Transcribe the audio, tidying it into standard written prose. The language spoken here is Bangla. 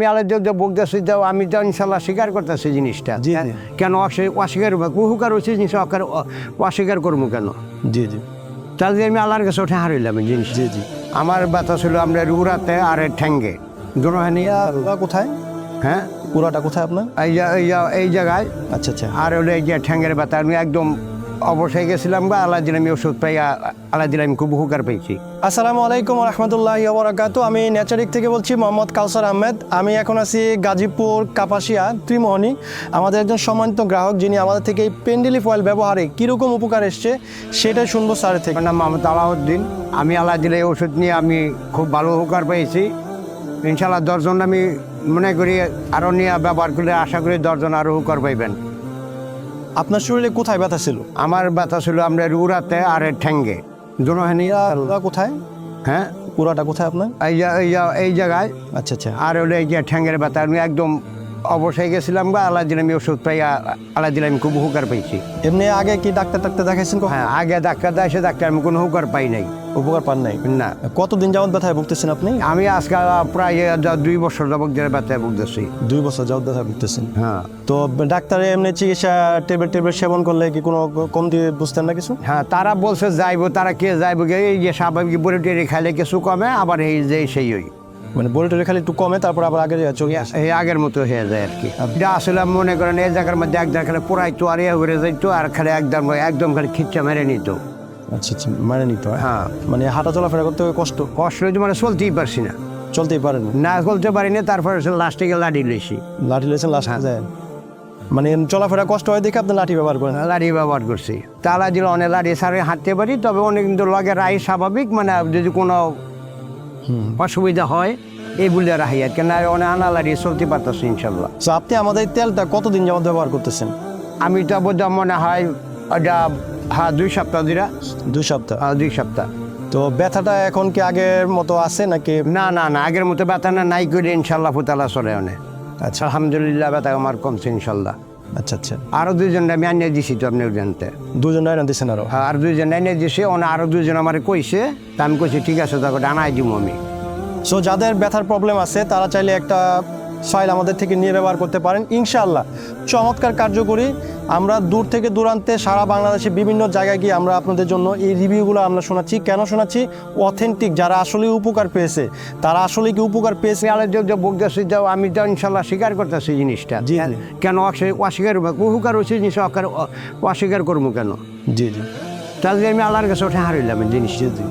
আমি আলাদা বলতেছি যে আমি তো ইনশাল্লাহ স্বীকার করতেছি জিনিসটা। জি, জি। কেন অস্বীকার কুহুকার হচ্ছে জিনিস অস্বীকার করবো কেন? জি জি তাহলে আমি আল্লাহর কাছে ওঠে হারাইলাম এই জিনিস। জি জি। আমার ব্যথা ছিল আমরা উড়াতে আর ঠ্যাঙ্গে দুনোহানি। কোথায়? হ্যাঁ, পুরাটা কোথায় আপনার? এই জায়গায়। আচ্ছা আচ্ছা। আর হলো এই যে ঠ্যাঙ্গের ব্যথা আমি একদম অবশ্যই গেছিলাম বা আল্লাহ দিন আমি ওষুধ পাই, আল্লাহ দিন আমি খুব উপকার পেয়েছি। আসসালামু আলাইকুম রহমতুল্লাহি ওয়া বারাকাতুহু। আমি নেচারিক থেকে বলছি, মোহাম্মদ কাউসার আহমেদ। আমি এখন আছি গাজীপুর কাপাসিয়া ত্রিমোহনী। আমাদের একজন সম্মানিত গ্রাহক যিনি আমাদের থেকে এই পেন্ডিলিফ অয়েল ব্যবহারে কীরকম উপকার এসছে সেটাই শুনবো স্যারের থেকে। আমার নাম মোহাম্মদ আলাউদ্দিন। আমি আল্লাহ দিলে এই ওষুধ নিয়ে আমি খুব ভালো উপকার পেয়েছি। ইনশাল্লাহ 10 জন আমি মনে করি আরও নিয়ে ব্যবহার করলে আশা করি 10 জন আরও উপকার পাইবেন। আপনার শরীরে কোথায় ব্যথা ছিল? আমার ব্যথা ছিল আমরা উড়াতে আর ঠ্যাঙ্গে দুনোহানি। কোথায়? হ্যাঁ, পুরাটা কোথায় আপনার? এই জায়গায়। আচ্ছা আচ্ছা। আর হলো এই যে ঠ্যাঙ্গের ব্যথা আমি একদম অবশ্যই গেছিলাম বা আল্লাহ দিন আমি ওষুধ পাই, আল্লাহ দিন আমি খুব উপকার পেয়েছি। এমনি আগে কি ডাক্তার দেখাইছেন? হ্যাঁ, আগে ডাক্তার দেয় ডাক্তার আমি কোনো উপকার পাই নাই। উপকার পান নাই? না। কতদিন যাবত ব্যথায় ভুগতেছেন আপনি? আমি আজকে প্রায় 2 বছর যাবত ধরে ব্যথায় ভুগতেছি। 2 বছর যাবত ব্যথায় ভুগতেছেন? হ্যাঁ। তো ডাক্তারে এমনি চিকিৎসা টেবলেট সেবন করলে কি কোনো কম দিয়ে বুঝতেন না কিছু? হ্যাঁ, তারা বলছে যাইবো, তারা কে যাইবো, এই যে স্বাভাবিক বড়ি টেরি খাইলে কিছু কমে, আবার এই যে সেই ওই মানে বড়ি খালি একটু কমে, তারপর আবার আগে চলে আসে। এই আগের মতো হয়ে যায় আর কি। এটা আসলে মনে করেন এই জায়গার মধ্যে একদম খালি পোড়াইতো আর ঘুরে যাইতো আর খালি একদম খালি খিচ্চা মেরে নিত। আচ্ছা আচ্ছা, মানে নিতে হয়। হ্যাঁ, মানে হাঁটা চলাফেরা করতে কষ্ট হইতো, মানে চলতেই পারছি না। চলতেই পারেন না, চলতে পারি না। তারপরে লাস্টে গিয়ে লাঠি লইছি। লাঠি লেছেন লাস্ট যায়? মানে চলাফেরা কষ্ট হয় দেখে আপনি লাঠি ব্যবহার করেন? লাঠি ব্যবহার করছি। তালা দিল অনেক লাঠি সারে হাঁটতে পারি, তবে অনেক কিন্তু লগে রাই স্বাভাবিক, মানে যদি কোনো অসুবিধা হয় এই বলে রাহি আর কেন অনেক আনা লাঠি চলতে পারতেছি ইনশাল্লাহ। তো আপনি আমাদের এই তেলটা কতদিন যাবত ব্যবহার করতেছেন? আমি তো বোধ মনে হয় এটা 2 সপ্তাহ ধরে। 2 সপ্তাহ? 2 সপ্তাহ। তো ব্যথাটা এখন কি আগের মতো আছে নাকি? না, আগের মতো ব্যথা নাই করে ইনশাল্লাহ ফুতালা চলে অনেক। আচ্ছা, আলহামদুলিল্লাহ ব্যথা আমার কমছে ইনশাল্লাহ। আচ্ছা আচ্ছা। আরো 2 জন আমি আনিয়ে দিছি তো আপনি জানতে। 2 জন রায়না দিচ্ছেন আরো? হ্যাঁ, আর 2 জন আনিয়ে দিছি। আরো 2 জন আমার কইছে, তা আমি কইছি ঠিক আছে, তখন আনাই দিব আমি। সো যাদের ব্যথার প্রবলেম আছে তারা চাইলে একটা ফাইল আমাদের থেকে নিয়ে ব্যবহার করতে পারেন ইনশাআল্লাহ। চমৎকার কার্যকরী। আমরা দূর থেকে দূরান্তে সারা বাংলাদেশে বিভিন্ন জায়গায় গিয়ে আমরা আপনাদের জন্য এই রিভিউগুলো আমরা শোনাচ্ছি। কেন শোনাচ্ছি? অথেন্টিক যারা আসলে উপকার পেয়েছে, তারা আসলে কি উপকার পেয়েছে। আলাদা বলতেছি যে আমি তো ইনশাল্লাহ স্বীকার করতেছি জিনিসটা। জি। কেন অস্বীকার কুহুকার হচ্ছে জিনিস অস্বীকার করবো কেন? জি জি। তাহলে আমি আল্লাহর কাছে ওঠে হারাইলাম এই জিনিস। জি জি।